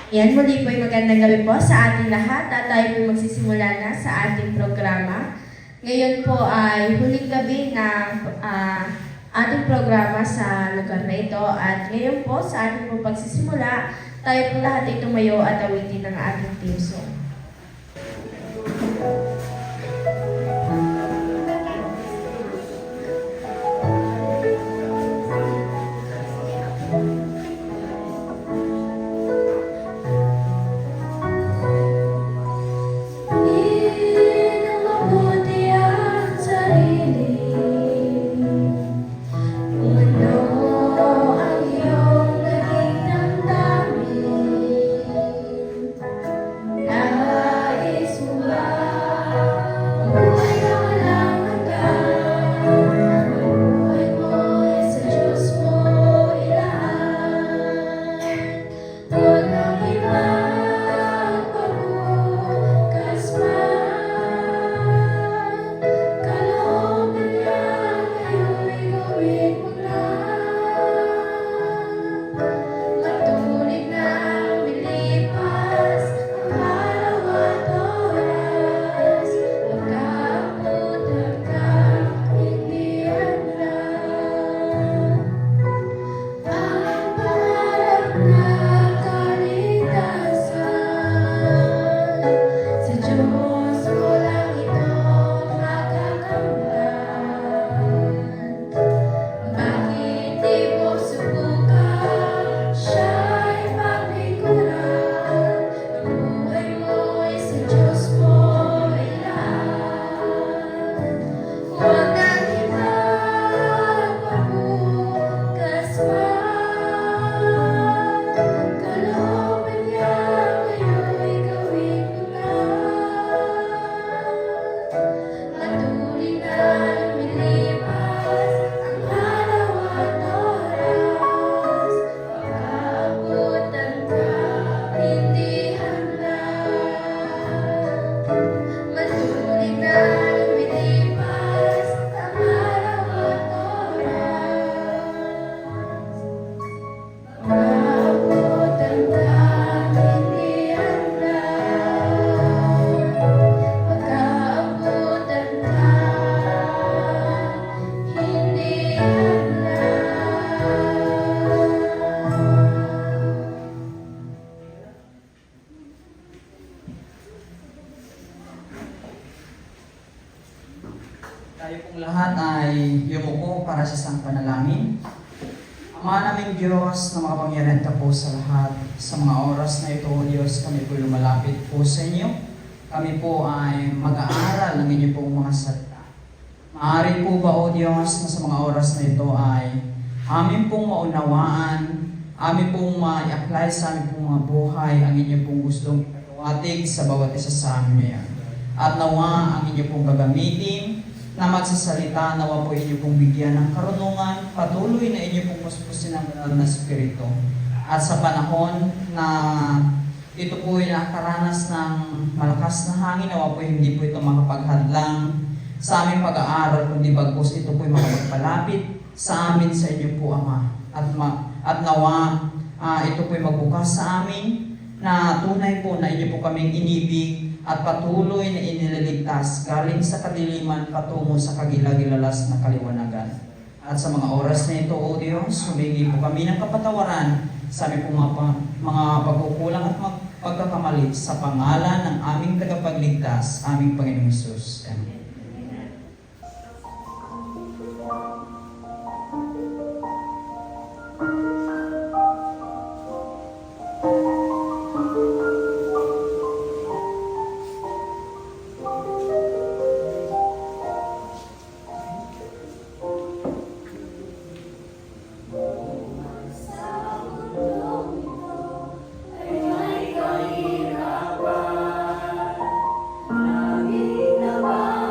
Yan, muli po ay magandang gabi po sa ating lahat at tayo po magsisimula na sa ating programa. Ngayon po ay huling gabi ng ating programa sa lugar na ito at ngayon po sa ating po pagsisimula, tayo po lahat ay tumayo at awitin ng ating theme song. Tayo pong lahat ay yumuko para sa isang panalangin. Ama naming Diyos na makapangyarihan ka po sa lahat, sa mga oras na ito, O Diyos, kami po lumalapit po sa inyo. Kami po ay mag-aaral ng inyo pong mga salita. Maaari po ba, O Diyos, na sa mga oras na ito ay amin pong maunawaan, amin pong ma-apply sa amin pong mga buhay ang inyo pong gustong ipagawatig sa bawat isa sa amin ngayon. At nawa ang inyo pong gagamitin na magsasalita, nawa po inyo pong bigyan ng karunungan, patuloy na inyo pong muspusin ang banal na Espiritu. At sa panahon na ito po ay nakaranas ng malakas na hangin, nawa po hindi po ito makapaghadlang sa aming pag-aaral, kundi bagkus ito po ay makapagpalapit sa amin sa inyo po, Ama. At nawa ito po ay magbukas sa amin na tunay po na inyo po kaming inibig at patuloy na iniligtas galing sa kadiliman patungo sa kagilagilalas na kaliwanagan. At sa mga oras na ito, O Diyos, humingi po kami ng kapatawaran sa aming mga pagkukulang at pagkakamali sa pangalan ng aming tagapagligtas, aming Panginoong Hesus. Amen. Kahirapan, laging naman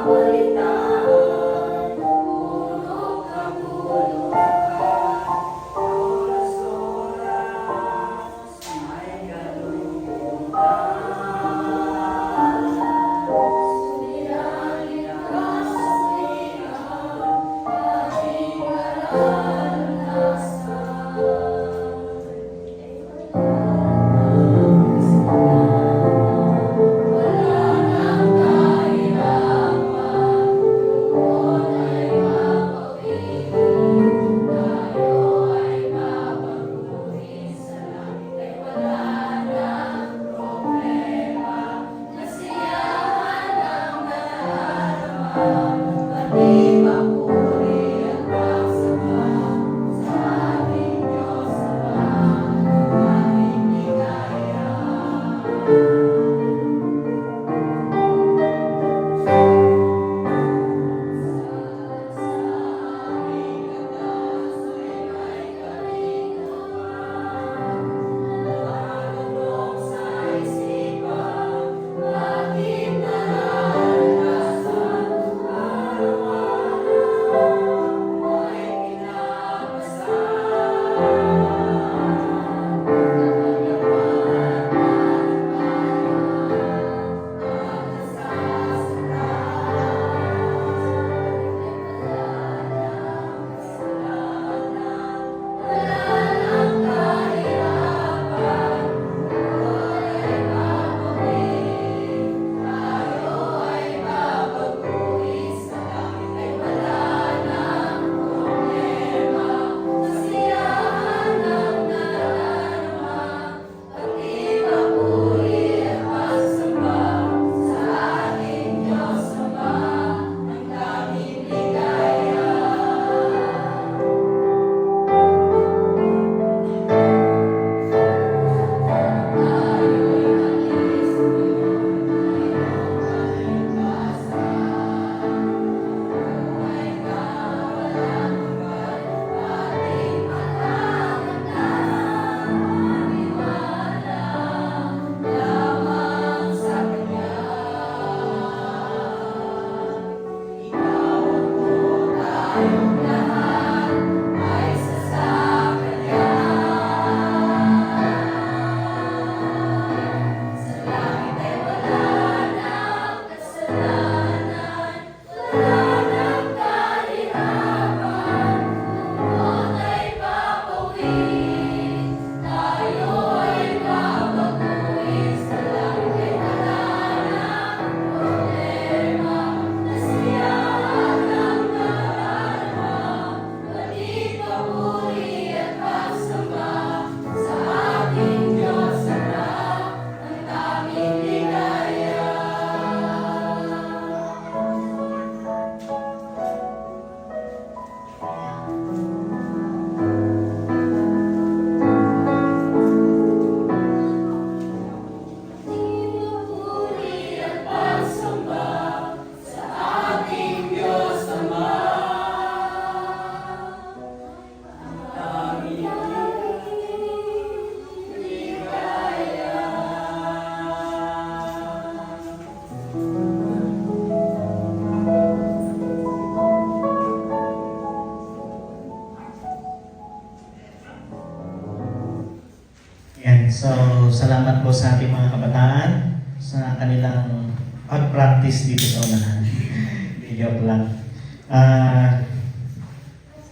Yan. So, salamat po sa ating mga kabataan sa kanilang pag-practice dito sa unahan. Hindi, joke lang.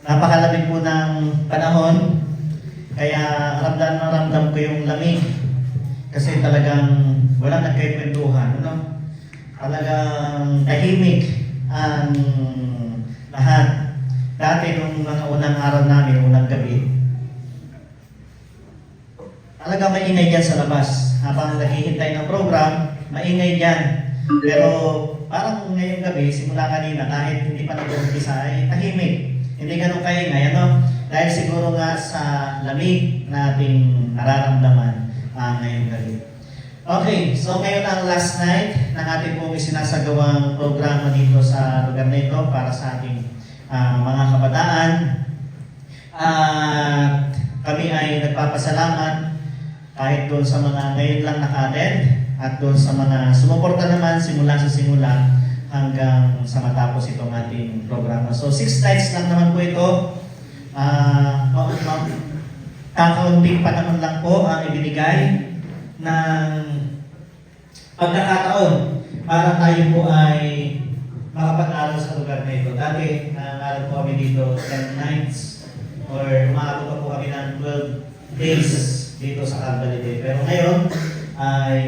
Napakalamig po ng panahon, kaya ramdam na ramdam ko yung lamig. Kasi talagang walang nagkikwentuhan, ano? Talagang tahimik ang lahat. Dati nung mga unang araw namin, unang gabi, talaga maingay dyan sa labas. Habang naghihintay ng program, maingay dyan. Pero parang ngayong gabi, simula kanina, kahit hindi pa nag-umpisa, ay tahimik. Hindi ganun kaingay, ano? Dahil siguro nga sa lamig nating nararamdaman ngayong gabi. Okay, so ngayon ang last night ng ating pong isinasagawang programa dito sa lugar na ito para sa ating mga kabataan. At kami ay nagpapasalamat kahit doon sa mga ngayon lang naka-attend at doon sa mga sumuporta naman simula sa simula hanggang sa matapos itong ating programa. So 6 nights lang naman po ito. Kakaunting panahon lang po ang ibinigay ng pagkakataon para tayo po ay makapag-aral sa lugar na ito. Dati, nangaral po kami dito 10 nights or umaabot pa po kami ng 12 days dito sa Calvary. Pero ngayon ay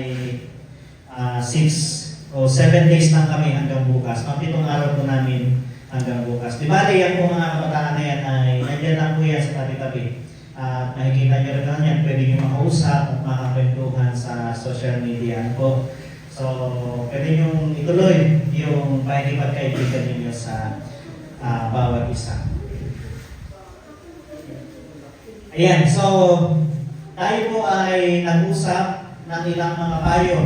6 o 7 days lang kami hanggang bukas. Pang-pitong araw po namin hanggang bukas. Di ba, yan po mga kabataan na yan ay nandiyan lang po yan sa tabi-tabi. At nakikita nyo rin lang yan, pwede nyo makausap at makakwentuhan sa social media po. So, pwede nyo ituloy yung pakikipagkaibigan ninyo sa bawat isa. Ayan, so tayo po ay nag-usap ng ilang mga payo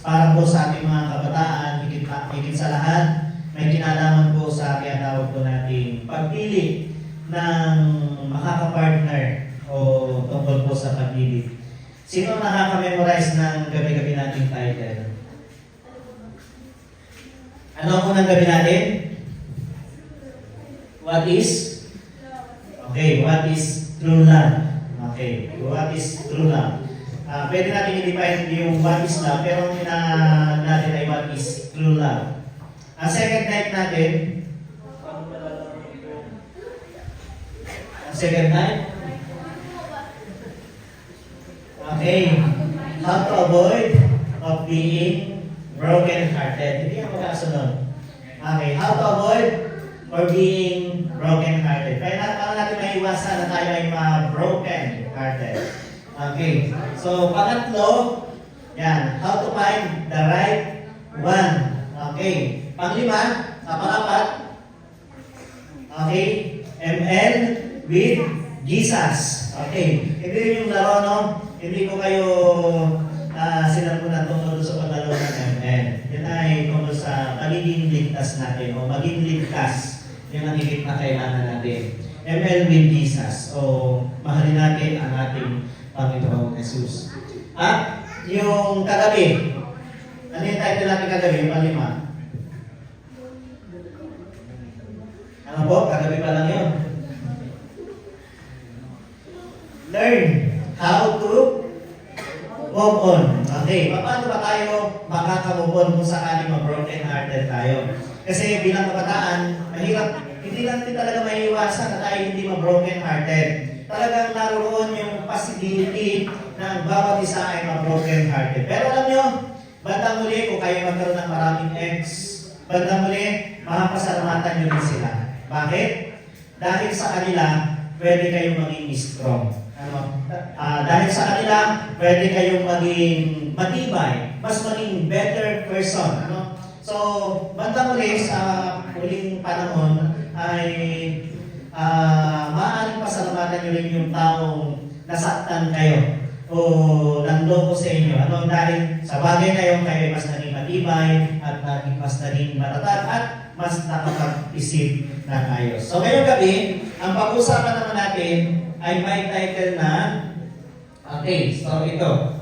para po sa ating mga kabataan, higit sa lahat, may kinalaman po sa tinatawag po nating pagpili ng makakapartner o tungkol po sa pag-ibig. Sino nakaka-memorize ng gabi-gabi nating title? Ano ang unang gabi natin? What is? Okay, what is true love? Okay, what is true love? Pwede natin i-define yung what is love, pero ang natin ay what is true love. Ang second night natin, second night? Okay. How to avoid of being broken-hearted. Hindi ang magkasunod. Okay. How to avoid or being broken-hearted. Kaya paano natin maiwasan na tayo ay ma-broken-hearted. Okay. So, pangatlo, yan. How to find the right one. Okay. Panglima, pangapat. Okay. ML with Jesus. Okay. Hindi rin yung laro, no? Hindi ko kayo sinabunan tungkol sa paglalaro ng ML. Yan ay tungkol sa magiging ligtas natin o maging ligtas. Yan ang higit na kailangan natin. ML with Jesus. O mahalin natin ang ating Panginoong Jesus. At yung kagabi, ano yung title natin kagabi? Yung panglima. Ano po? Kagabi pa lang yun. Learn how to move on. Okay, paano ba tayo makaka-move on kung sakaling ma-broken hearted tayo? Kasi bilang kabataan, mahirap, hindi natin talaga maiiwasan na tayo hindi ma-broken hearted. Talagang naroon yung possibility na bawat isa ay ma-broken hearted. Pero alam nyo, bandang muli kung kayo magkaroon ng maraming ex, bandang muli, makapasalamatan nyo rin sila. Bakit? Dahil sa kanila, pwede kayong maging strong. Dahil sa kanila, pwede kayong maging matibay, mas maging better person. So, bandang muli sa huling panahon ay maaaring pasalamatan nyo rin yung taong nasaktan kayo o nanloko sa inyo. Dahil sa bagay na yun, kayo mas naging matibay at mas naging matatag at mas nakapag-isip ng ayos. So, ngayong gabi, ang pag-usapan naman natin ay may title na, okay, so ito.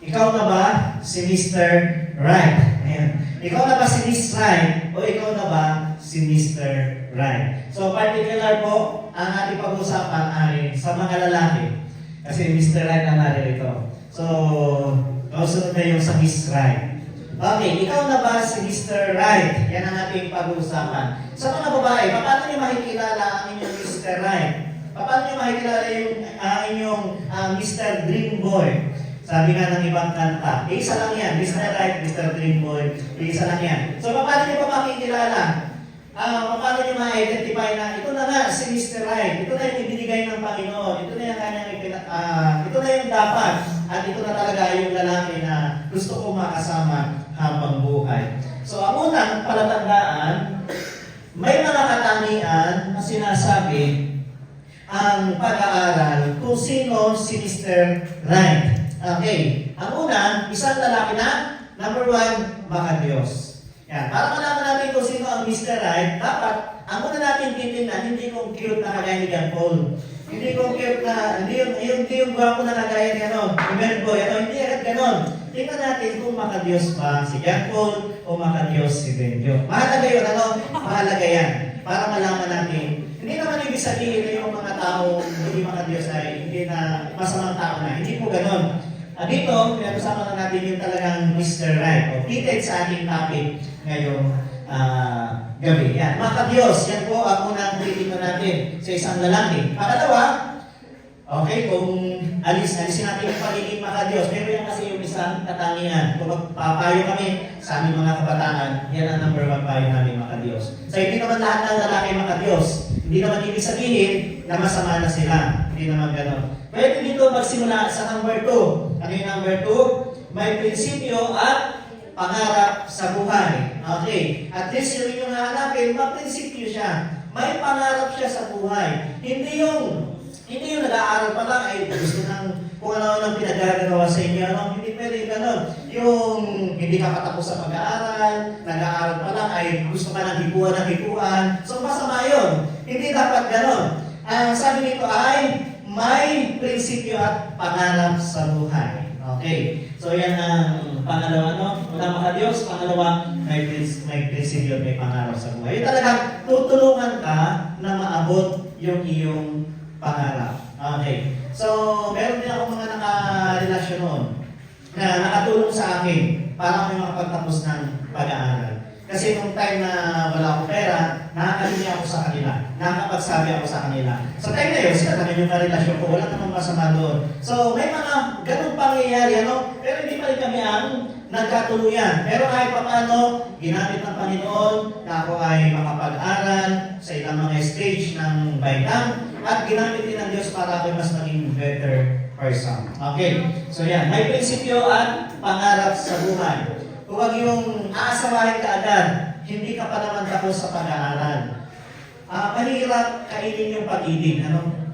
Ikaw na ba si Mr. Right? Ayan. Ikaw na ba si Miss Right? O ikaw na ba si Mr. Right? So particular po, ang ating pag-usapan ay sa mga lalaki. Kasi Mr. Right na naririto. So, kausunod na yung sa Miss Right. Okay, ikaw na ba si Mr. Right? Yan ang ating pag-uusapan. Sa mga babae, paano niyo makikilala ang inyong Mr. Right? Paano niyo makikilala yung inyong Mr. Dream Boy? Sabi nga ng ibang kanta, isa lang yan, Mr. Right, Mr. Dream Boy, isa lang yan. So, paano niyo pa makikilala? Paano niyo ma-identify na ito na nga si Mr. Right, ito na yung ibinigay ng Panginoon, ito na yung kanyang ito na yung dapat, at ito na talaga yung lalaki na gusto ko makasama habang buhay. So, ang unang palatandaan, may mga katangian na sinasabi ang pag-aaral kung sino si Mr. Right. Okay. Ang una, isang lalaki na, number 1, baka Diyos. Yan. Para malaman natin kung sino ang Mr. Right, dapat, ang una natin titingnan, hindi kong cute na kagaya ni John Paul. Hindi kong cute na, hindi yung gwapo na kagaya ni Mel Boy, hindi agad ganon. Tingnan natin kung makadiyos ba si John Paul o makadiyos si Benjo. Mahalaga yun, mahalaga yan. Para malaman natin. Hindi naman ibig sabihin na yung mga tao hindi makadiyos ay hindi na masamang tao na. Hindi po ganon. Dito, pinag-usapan na natin yung talagang Mr. Right. O, titig sa ating topic ngayong gabi. Yan. Makadiyos, yan po ang unang titignan natin sa isang lalaki. Pangalawa, okay, kung alisin natin yung pagiging makadiyos, pero yan kasi yung isang katangian. Kung magpapayo kami sa aming mga kabataan, yan ang number 1 payo namin makadiyos. So, hindi naman lahat ng lalaki makadiyos. Hindi naman ibig sabihin na masama na sila. Hindi naman gano'n. Pwede dito magsimula sa number 2. Ano yung number 2? May prinsipyo at pangarap sa buhay. Okay. At least yung inyong hahanapin, maprinsipyo siya. May pangarap siya sa buhay. Hindi yung nag-aaral pa lang, ay gusto ng kung ano nang pinagagawa sa inyo. Hindi pwede gano'n. Yung hindi ka patapos sa pag-aaral, nag-aaral pa lang, ay gusto ka ng hikuan. So masama yun. Hindi dapat gano'n. Ang sabi nito ay, may prinsipyo at pangarap sa buhay. Okay. So yan ang pangalawa, no? Una makadiyos, pangalawa, may prinsipyo at may pangarap sa buhay. Yung talagang tutulungan ka na maabot yung iyong pangarap. Okay. So, meron din ako mga nakarelasyon noon na nakatulong sa akin para may makapagtapos ng pag-aaral. Kasi nung time na wala akong pera, nakakalinya ako sa kanila. Nakakapagsabi ako sa kanila. Sa time na yun, sila naman yung karelasyon ko. Wala namang masama doon. So, may mga ganun pangyayari, ano? Pero hindi pa rin kami ang nagkatuluyan. Pero kahit pa paano, ginamit ng Panginoon na ako ay makapag-aral sa ilang mga stage ng baitang at ginamit din ng Diyos para ako mas maging better person. Okay. So yan, may prinsipyo at pangarap sa buhay. Huwag yung aasawahin ka agad, hindi ka pa naman tapos sa pag-aaral. Mahirap kainin yung pag-ibig.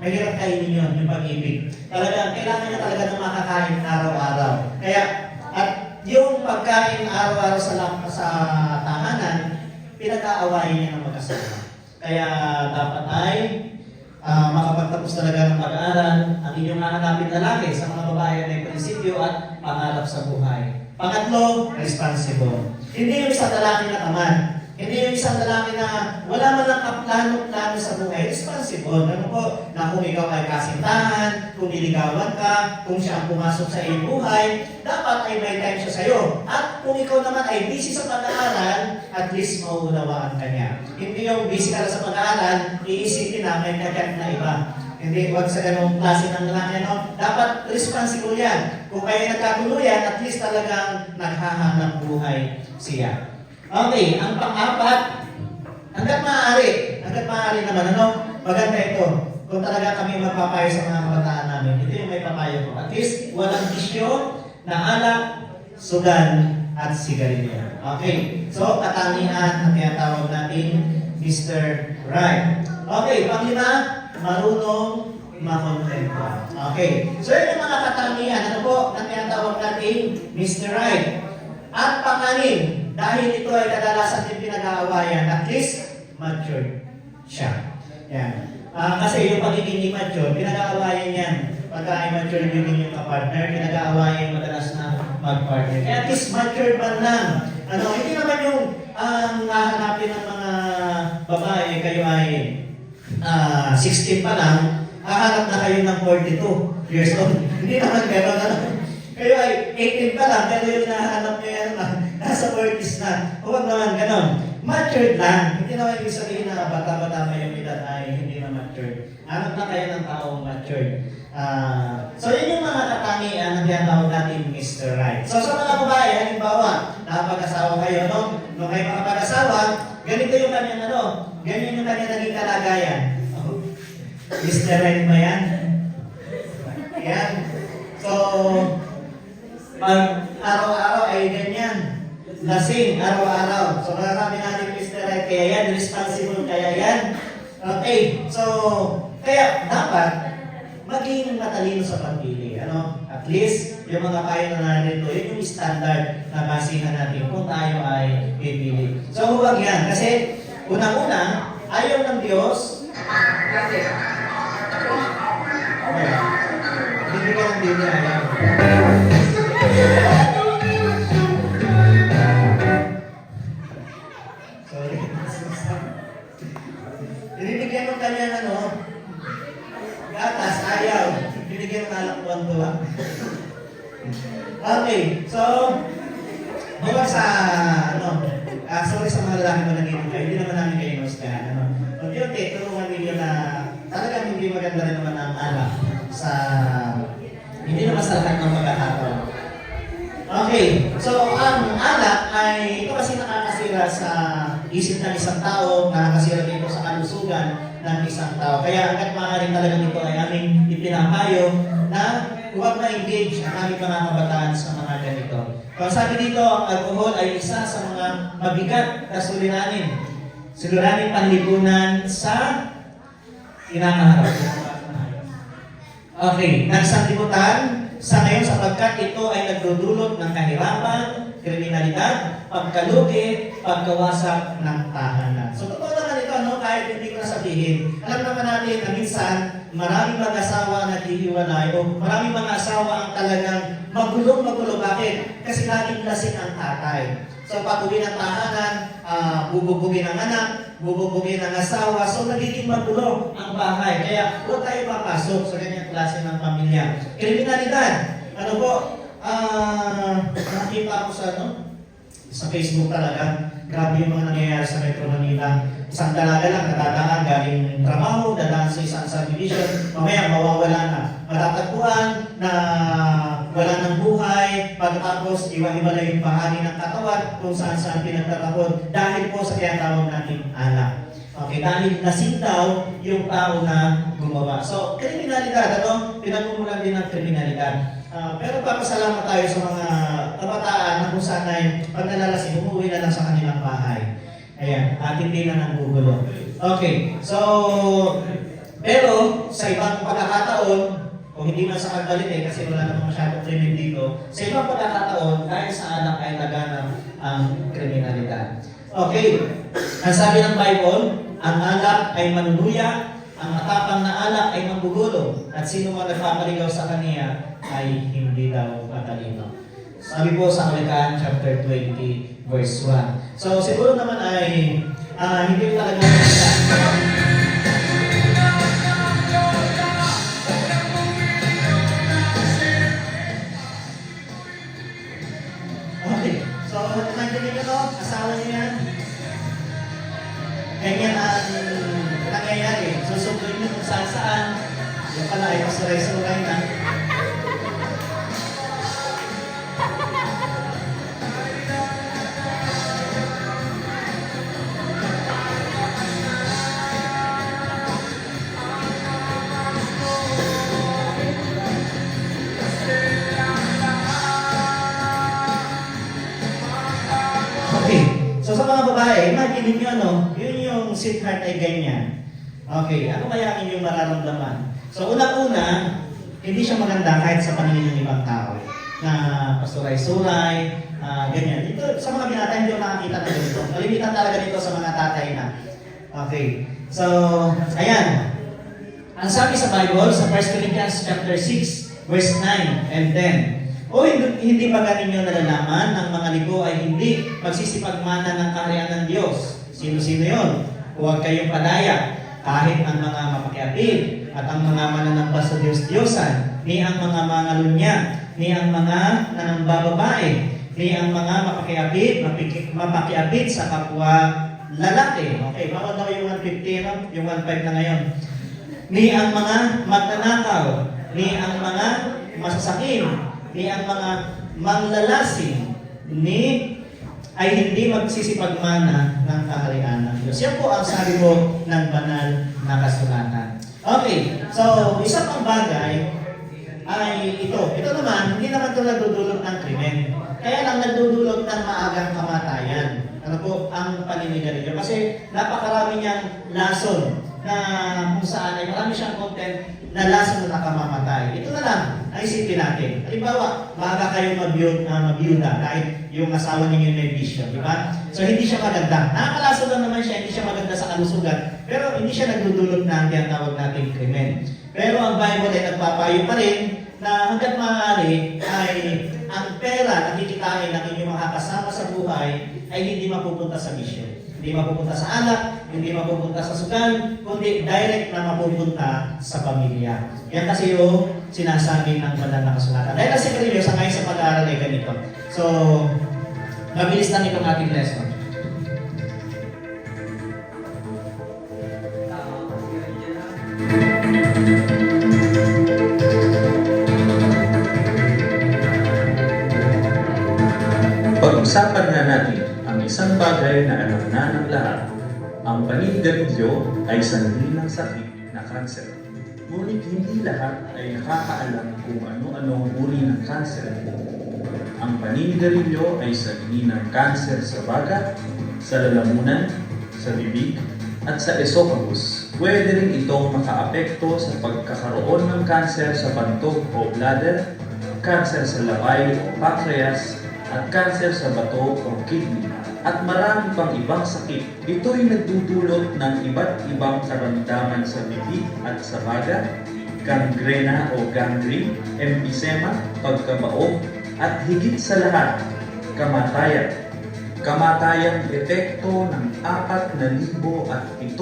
Mahirap kainin yun, yung pag-ibig. Talagang, kailangan niya talaga ng makakain araw-araw. Kaya, at yung pagkain araw-araw sa tahanan, pinag-aawain niya ng mag-asawa. Kaya, dapat ay makapagtapos talaga ng pag-aaral ang inyong hahanapin lalaki sa mga babae may prinsipyo at pangarap sa buhay. Pangatlo, responsible. Hindi yung isang lalaki na tamad. Hindi yung isang lalaki na wala man lang kaplano-plano sa buhay. Responsible. Ano po? Na kung ikaw ay kasintahan, kung niligawan ka, kung siya ang pumasok sa iyong buhay, dapat ay may time siya sa'yo. At kung ikaw naman ay busy sa pag-aaral, at least mauunawaan ka niya. Hindi yung busy ka sa pag-aaral, iisipin na may kagat na iba. Hindi, wag sa ganong klase ng lalaki, no? Dapat responsible yan. Kung kayo nagkatuluyan, at least talagang naghahanap buhay siya. Okay, ang pang-apat, hanggat maaari naman, maganda ito. Kung talaga kami magpapayo sa mga kabataan namin, ito yung may papayo ko. At least, walang bisyo na alak, sugan, at sigarilyo. Okay, so katangian ang tinatawag natin Mr. Right. Okay, panglima, marunong makontento. Okay. So, yun yung mga katangian. Ano po? Na tinatawag natin Mr. Right. At panganin, dahil ito ay kadalasan din pinag-aawayan, at least, mature siya. Yan. Kasi yung pagiging immature, pinag-aawayan yan. Pagka immature din yung kapartner, pinag-aawayan madalas na mag-partner. Kaya at least mature man lang. Hindi naman yung nahanapin ng mga babae, kayo ay 16 pa lang, hahanap na kayo ng 42 years old. Hindi naman gano'n, ano? Kayo ay 18 pa lang, pero yung nahanap nyo yan, nasa 40s na. Huwag naman gano'n. Matured lang. Hindi naman ibig sabihin na bata-bata pa yung edad ay hindi na matured. Hanap na kayo ng taong matured. So yun yung mga katangian na tinatawag natin Mr. Right. So sa mga babae, halimbawa, nakapag-asawa kayo, no? Nung kayo makapag-asawa, ganito yung kanyang ganyan yung kanyang naging kalagayan. Oh, Mr. Right ba yan? Yan. So, pag araw-araw ay ganyan. Lasing, araw-araw. So, masasabi natin Mr. Right, kaya yan, responsible kaya yan. Okay, so, kaya dapat maging matalino sa pagpili. Ano? At least, yung mga payo na narito, yun yung standard na basihan natin kung tayo ay pipili. So, huwag yan. Kasi, unang-una, ayaw ng Diyos. Okay. Hindi ka ng Biblia, ayaw. Sorry. Binibigyan mo kanya gatas, ayaw. Binigyan ng alak tuwan-tuwa. Okay, so, huwag sa, sorry sa mga lalaki mo naging kayo, hindi naman namin kayo inustahan, Unti-unti, tulungan ninyo na talagang hindi maganda rin naman ang alak sa, hindi naman sa lahat ng pagkakataon. Okay, so ang alak ay ito kasi nakakasira sa isip ng isang tao, nakakasira dito sa kalusugan ng isang tao. Kaya hanggat maaari talagang ito ay aming ipinapayo na huwag ma-engage ang aming mga kabataan sa mga ganito. Kung sabi dito, ang alcohol ay isa sa mga mabigat na suliranin. Suliranin panlipunan sa kinakaharap. Okay, nagsanlibutan sa ngayon sapagkat ito ay nagdudulot ng kahirapan, kriminalidad, pagkalugi, pagkawasak ng tahanan. So totoo naman ito, kahit hindi ko na sabihin. Alam naman natin na minsan, maraming mag-asawa na naghihiwalay o maraming mga asawa ang talagang magulo. Bakit? Kasi laging lasing ang tatay. So pag-uwi ng tahanan, bububugin ang anak, bububugin ang asawa. So nagiging magulo ang bahay. Kaya huwag tayo papasok sa ganyang klase ng pamilya. Kriminalidad. Nakita ko sa Facebook talaga. Grabe yung mga nangyayari sa Metro Manila. Isang dalaga lang, nadadaan, galing trabaho, dadaan sa isang subdivision, mamaya mawawala na. Matatagpuan na wala ng buhay, pagkatapos iwa-iba na yung bahagi ng katawan kung saan-saan pinagtatapon dahil po sa tinatawag nating alak. Okay, dahil lasing daw yung tao na gumawa. So, kriminalidad, pinagmumulan din ng kriminalidad. Pero papasalamat tayo sa mga kabataan na kung saan ay pag nalalasing, umuwi na lang sa kanilang bahay. Ayan, at hindi na nanggugulo. Okay, so, pero sa ibang pagkakataon, kung hindi man sa Cavite, kasi wala naman masyadong krimen dito, sa ibang pagkakataon, dahil sa alak ay laganap ang kriminalidad. Okay, ang sabi ng Bible, ang alak ay manunuya, ang matapang na alak ay manggugulo, at sino man nagpapaligaw sa kaniya ay hindi daw matalino. Sabi po sa Kawikaan chapter 20, verse 1. So siguro naman ay hindi talaga okay. So nandiyan niyo asawa niyo yan. Ganyan ang nangyayari. Susunduin niyo kung saan. Yung pala ay pasuray-suray na. So sa mga babae, imagine nyo yun yung sweetheart ay ganyan. Okay, ano kaya ang inyong mararamdaman? So unang-una, hindi siya maganda kahit sa paningin ng ibang tao. Na pasuray-suray, ganyan. Ito, sa mga binata, hindi ko nakakita na ganito. Malimitan talaga dito sa mga tatay na. Okay, so, ayan. Ang sabi sa Bible, sa 1 Corinthians chapter 6, verse 9 and 10. O hindi ba ninyo nalalaman ang mga ligo ay hindi magsisipagmana ng kaharian ng Diyos? Sino-sino yun? Huwag kayong padaya, kahit ang mga mapakiapid, at ang mga mananamba sa Diyos-Diyosan, ni ang mga mangalunya, ni ang mga nanambababae, ni ang mga mapakiapit sa kapwa lalaki. Okay, bawal daw yung 150, no? Yung 15 na ngayon. Ni ang mga magnanakaw, ni ang mga masasakin, ni ang mga manglalasing, ni ay hindi magsisipagmana ng kaharian ng Diyos. Yan po ang sabi po ng banal na kasulatan. Okay, so isa pang bagay ay ito. Ito naman, hindi naman ito nagdudulot ng krimen. Kaya lang nagdudulot ng maagang kamatayan. Ano po ang paninigarilyo? Kasi napakarami niyang lason na kung saan ay marami siyang content na lason na nakamamatay. Ito na lang ay isipin natin. Halimbawa, baka kayo mabyuda kahit yung asawa ninyo may bisyo, di ba? So hindi siya maganda. Nakakalason lang naman siya, hindi siya maganda sa kalusugan, pero hindi siya nagdudulot ng tinatawag nating krimen. Pero ang Bible ay nagpapayo pa rin na hanggat maaari ay ang pera na kikitain ng inyong mga kasama sa buhay ay hindi mapupunta sa bisyo. Hindi mapupunta sa alak, hindi mapupunta sa sugal, kundi direct na mapupunta sa pamilya. Yan kasi yung sinasabi ng banal na kasulatan. Dahil kasi kayo sa ngayon sa pag-aaral ay ganito. So, mabilis lang itong ating lesson. Pag-usapan na natin ang isang bagay na alam na ng lahat. Ang paninigarilyo ay sanhi ng sakit na kanser. Ngunit hindi lahat ay nakakaalam kung ano-ano ang uri ng kanser. Ang paninigarilyo ay sanhi ng kanser sa baga, sa lalamunan, sa bibig, at sa esophagus. Pwede rin itong makaapekto sa pagkakaroon ng kanser sa bantog o bladder, kanser sa laway o pancreas, at kanser sa bato o kidney, at marami pang ibang sakit. Ito'y nagdudulot ng iba't ibang karamdaman sa bibig at sa baga, gangrena o gangrene, emphysema, pagkabaog, at higit sa lahat, kamatayan. Kamatayang epekto ng 4,700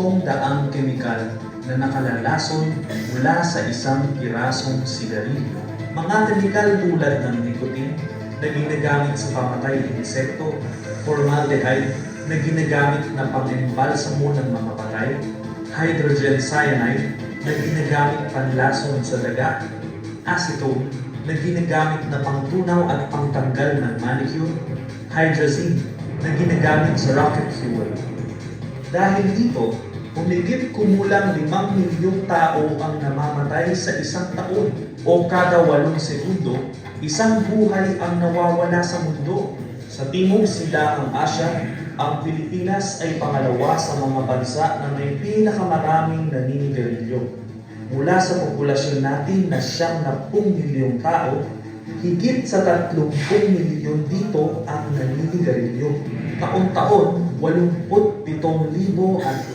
kemikal na nakalalason mula sa isang pirasong sigarilyo. Mga kemikal tulad ng nicotine, na ginagamit sa pamatay ng insekto, formaldehyde na ginagamit na pang-embalsamo ng mga patay, hydrogen cyanide na ginagamit panlason sa daga, acetone na ginagamit na pangtunaw at pangtanggal ng manicure, hydrazine na ginagamit sa rocket fuel. Dahil dito, humigit kumulang 5 milyong tao ang namamatay sa isang taon o kada 8 segundo, isang buhay ang nawawala sa mundo. Sa timog silangang Asya, ang Pilipinas ay pangalawa sa mga bansa na may pinakamaraming naninigarilyo. Mula sa populasyon natin na 70 milyong tao, higit sa 30 milyon dito ang naninigarilyo. Taon-taon, 87,600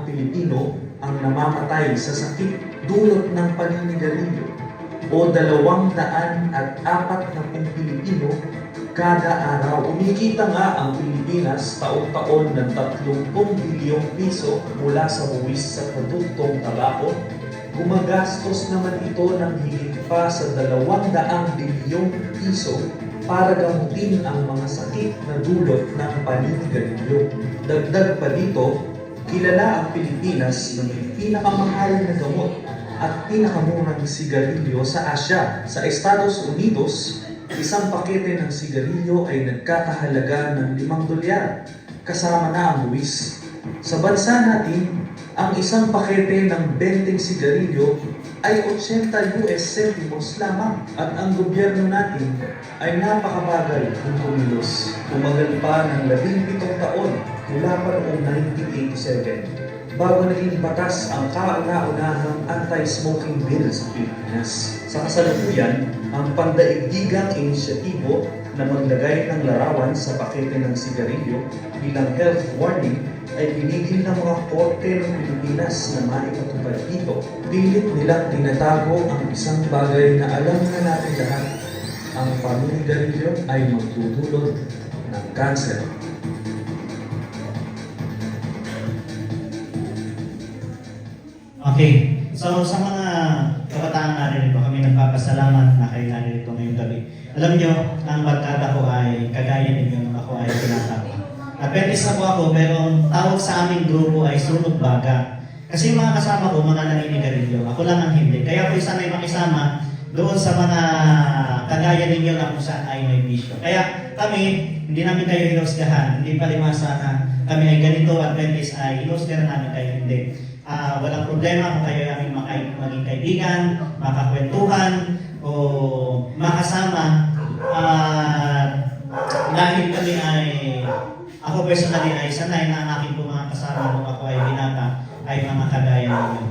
Pilipino ang namamatay sa sakit dulot ng paninigarilyo, o 240 Pilipino kada araw. Umikita nga ang Pilipinas taon-taon ng 30 bilyong piso mula sa buwis sa produktong tabako. Gumagastos naman ito ng higit pa sa 200 bilyong piso para gamutin ang mga sakit na dulot ng paninigarilyo. Dagdag pa dito, kilala ang Pilipinas na may pinakamahal na gamot at pinakamurang sigarilyo sa Asya. Sa Estados Unidos, isang pakete ng sigarilyo ay nagkakahalaga ng $5, kasama na ang buwis. Sa bansa natin, ang isang pakete ng 20 sigarilyo ay 80 US centimos lamang, at ang gobyerno natin ay napakabagal ng kumilos. Tumagal pa ng 17 taon mula pa noong 1987 bago naging batas ang kauna-unahang anti-smoking bill sa Pilipinas. Sa kasalukuyan, ang pandaigdigang inisyatibo na maglagay ng larawan sa pakete ng sigarilyo bilang health warning ay pinigil ng mga korte ng Pilipinas na maipatupad dito. Pilit nilang tinatago ang isang bagay na alam na natin lahat: ang paninigarilyo ay magdudulot ng kanser. Okay, So sa mga kabataan natin ito, kami nagpapasalamat na kayo natin ito ngayong gabi. Alam nyo, ang barkada ko ay kagaya ninyo nung ako ay tinatawag. Apprentice na po ako, pero ang tawag sa aming grupo ay sunog baga. Kasi yung mga kasama ko, mga naninigarilyo. Ako lang ang hindi. Kaya ako sanay makisama doon sa mga kagaya ninyo na kung saan ay may bisyo. Kaya kami, hindi namin kayo hinusgahan. Hindi palimasa na kami ay ganito, Adventist ay hinusgahan namin kayo. Hindi. Walang problema kung kayo ay maging kaibigan, makakwentuhan, o makasama. Dahil kami ay, ako personally ay sanay na ang aking po mga kasama nung ako ay binata ay mga kagaya ninyo.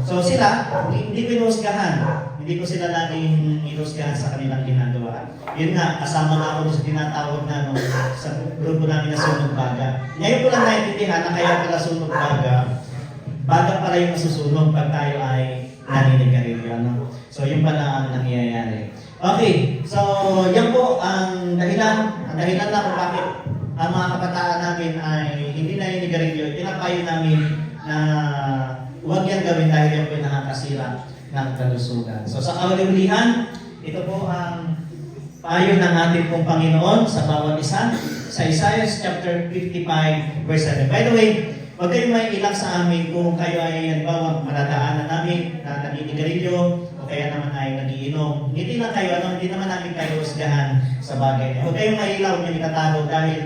So sila, hindi ko hinusgahan. Hindi ko sila laging hinusgahan sa kanilang ginagawa. Yun nga, kasama na ako sa tinatawag na sa grupo namin na sunog baga. Ngayon ko lang naintindihan na kaya pala sunog baga, baga pala yung masusunog pag tayo ay naninigarilyo. Ano? So yun pala ang nangyayari. Okay, so yan po ang dahilan. Ang dahilan na kung bakit ang mga kabataan namin ay hindi naninigarilyo. Pinapayo namin na huwag yan gawin dahil yan po yung nakakasira ng kalusugan. So sa kauli-ulihan, ito po ang payo ng ating pong Panginoon sa bawat isa sa Isaiah chapter 55 verse 7. By the way, huwag kayong may ilang sa amin kung kayo ay halimbawa madadaanan namin na naninigarilyo o kaya naman ay nagiinom. Hindi lang kayo, hindi naman namin kayo husgahan sa bagay. Huwag kayong mailaw, huwag kayong itatago dahil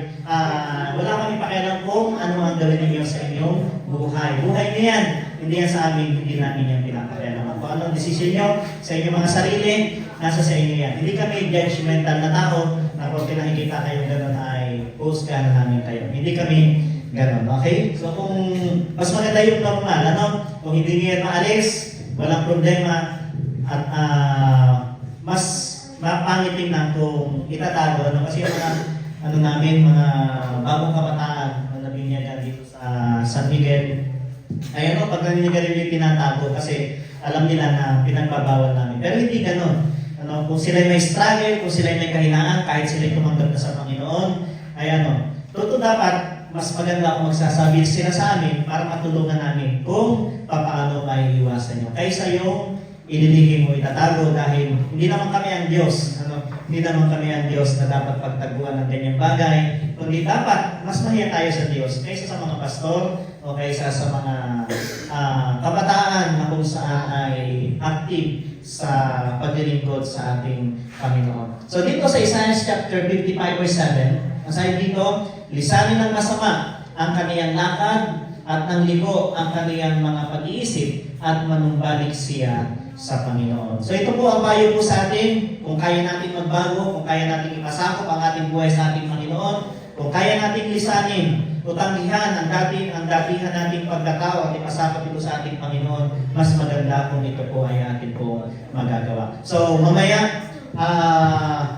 wala kami pakialam kung ano ang gawin ninyo sa inyong buhay. Buhay niyo yan. Hindi yan sa amin, hindi namin yan pinapakialaman. Kung anong desisyon nyo sa inyong mga sarili, nasa sa inyo yan. Hindi kami judgmental na tao na kung pinakikita kayo gano'n ay husgahan namin kayo. Hindi kami ganon, okay? So kung mas maganda yung normal, ano? Kung hindi niya maalis, walang problema at mas mapangit tingnan kung itatago, ano? Kasi yung mga, ano namin, mga bagong kabataan na nabinyagan dito sa San Miguel, ay ano, pag naninigarilyo yung tinatago kasi alam nila na pinagbabawal namin. Pero hindi ganon. Ano, kung sila may struggle, kung sila may kahinaan, kahit sila tumanggap na sa Panginoon, ay ano, totoo dapat mas maganda kung magsasabi sila sa amin para matulungan namin kung paano may iwasan nyo. Kaysa yung ililihim mo itatago dahil hindi naman kami ang Diyos. Hindi naman kami ang Diyos na dapat pagtaguan ng ganyang bagay. Kundi dapat mas mahiya tayo sa Diyos kaysa sa mga pastor o kaysa sa mga kabataan na kung saan ay active sa paglilingkod sa ating Panginoon. So dito sa Isaiah chapter 55 verse 7, masahin dito, lisanin ng masama ang kaniyang lakad at ng ligo ang kaniyang mga pag-iisip at manumbalik siya sa Panginoon. So ito po ang payo po sa atin, kung kaya natin magbago, kung kaya natin ipasakop ang ating buhay sa ating Panginoon, kung kaya nating lisanin o tanggihan ang datihan nating pagkatao at ipasakop ito sa ating Panginoon, mas maganda kung ito po ay atin po magagawa. So mamaya,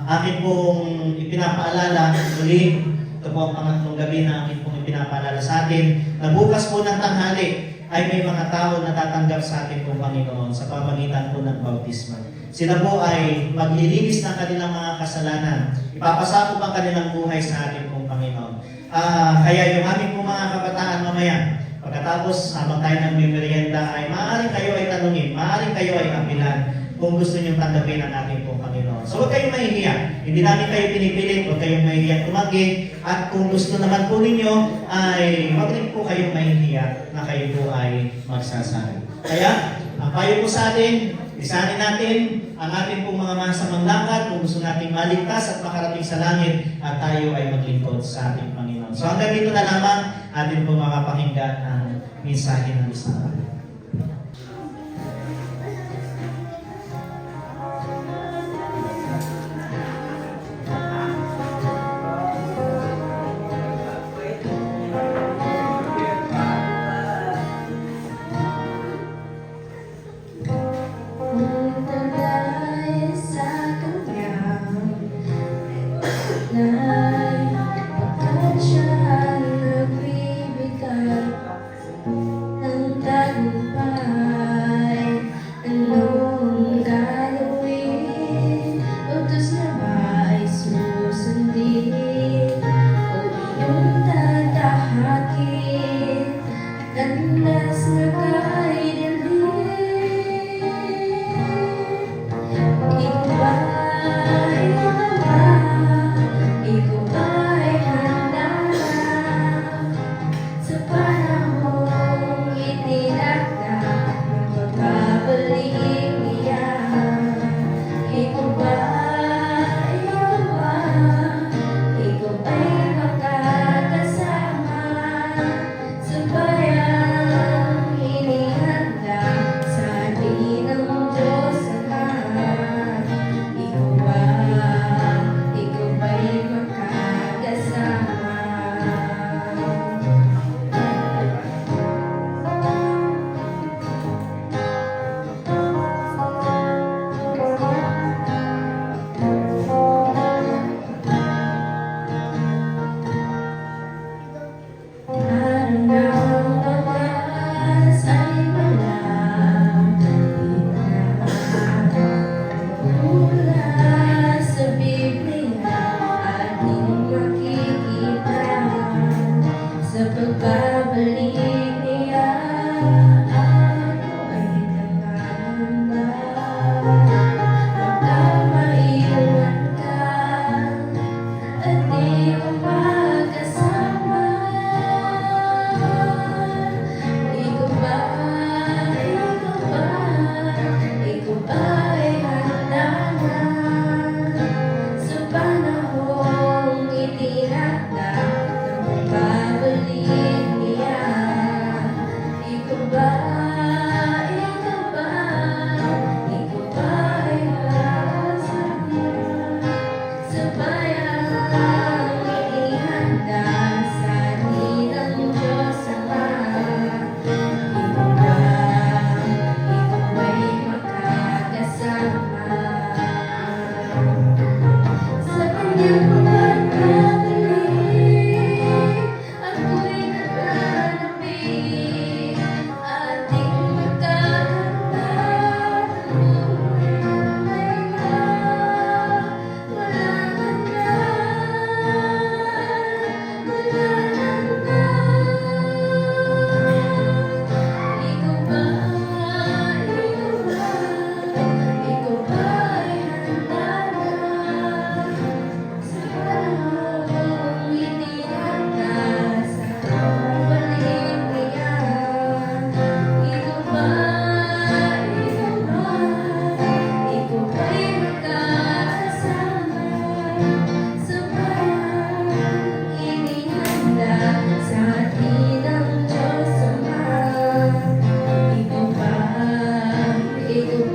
akin pong ipinapaalala muli. Ito po ang pangatlong gabi na akin pong ipinapaalala sa atin na bukas po ng tanghali ay may mga tao na tatanggap sa atin pong Panginoon sa pamagitan po ng bautismo. Sila po ay maglilinis ng kanilang mga kasalanan. Ipapasakop ang kanilang buhay sa atin pong Panginoon. Kaya yung aming pong mga kabataan mamaya, pagkatapos habang tayo nagmimerienda ay maaaring kayo ay tanungin, maaaring kayo ay apilan kung gusto niyong tanggapin ang ating pong Panginoon. So huwag kayong mahihiya. Hindi namin kayo pinipilit, huwag kayong mahihiya tumanggi. At kung gusto naman po ninyo, ay huwag rin po kayong mahihiya na kayo po ay magsasabi. Kaya, ang payo po sa atin, lisanin natin ang ating pong mga masamang lakad kung gusto nating maligtas at makarating sa langit at tayo ay maglingkod sa ating Panginoon. So hanggang dito na lamang atin po makapakinggan ang mensahe ng isang. Ng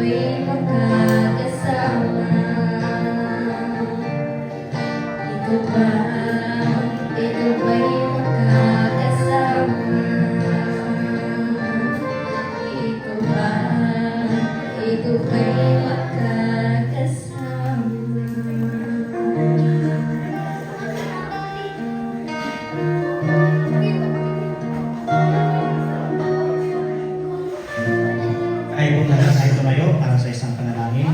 ba'y makakasama? Ikaw ba'y makakasama? Ikaw ba'y makakasama? Ay po lahat ay tumayo para sa isang panalangin.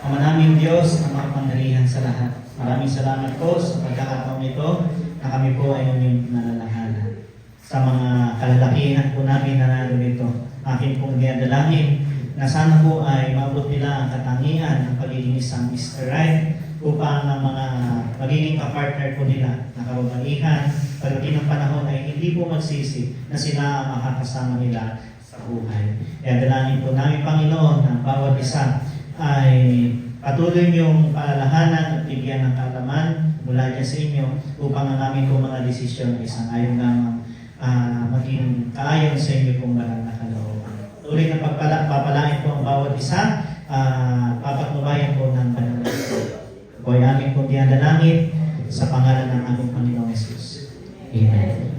Ama naming Diyos, ang makapangyarihan sa lahat. Maraming salamat po sa pagkakataon ito na kami po ay inyong nalalahanan. Sa mga kalalakihan po namin na narito, aking pong dinadalangin na sana po ay maabot nila ang katangian ng pagiging isang Mr. Right upang ang mga magiging kapartner po nila na kababaihan pagdating ng panahon ay hindi po magsisi na sila ang makakasama nila sa buhay. Kaya dalangin po namin, Panginoon, na bawat isa ay patuloy niyong paalalahanan at bigyan ng kaalaman mula dyan sa inyo upang ang aming po mga desisyon ay isang-ayon lamang maging kaayon sa inyo pong banal na kalooban. Tuloy na papalain po ang bawat isa, papatnubayan po ng banal na ito. Ito ay aming pong dinadalangin sa pangalan ng aming Panginoong Jesus. Amen.